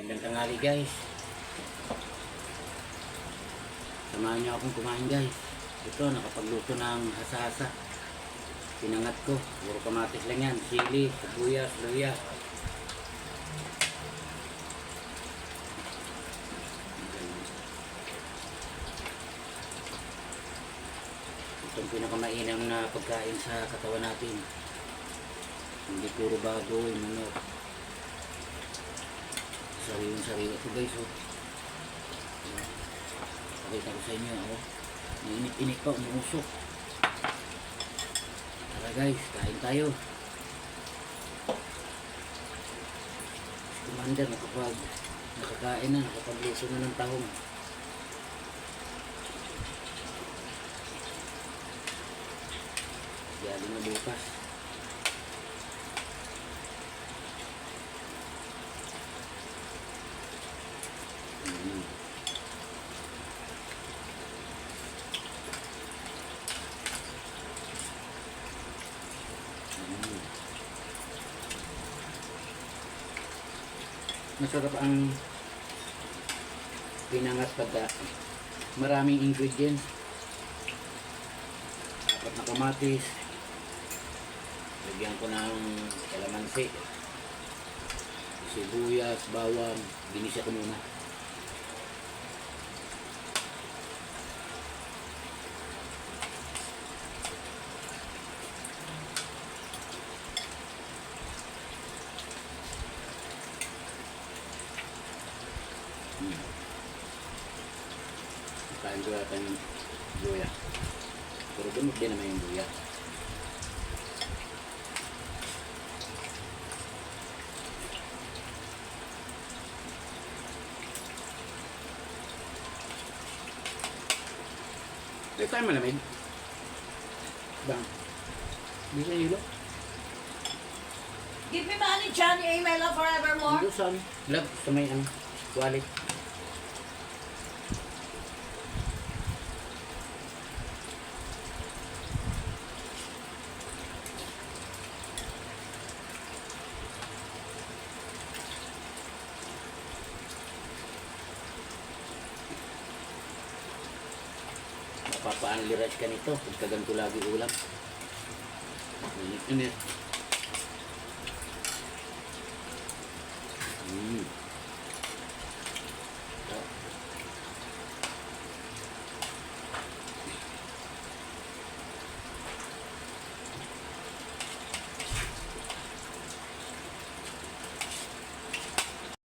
Magandang tanghali guys. Samahan niyo akong kumain guys. Ito, nakapagluto ng hasa-hasa. Pinangat ko. Puro kamatis lang yan. Sili, sibuyas, luya. Itong pinakamainam na pagkain sa katawan natin. Hindi puro baboy, manok. Sariwang-sariwa ito guys, oh. Pakita ko sa inyo, oh. Init-init pa, umusok. Tara guys, kain tayo. Si Commander nakakain na, nakapagluto na ng tahong. Yali na bukas. Masarap ang pinangat pagka maraming ingredients. Apat na kamatis, lagyan ko ng kalamansi, sibuyas, bawang, ginisa ko muna. Kain ko natin yung luya. Pero dumot din naman yung luya. Hindi tayo malamig. Bang. Hindi sa hilo. Give me money, John, your email of forevermore. Hindi saan. Love sa may wallet. Mapapaanli rice ka nito pagka ganito lagi ulam. Init-init.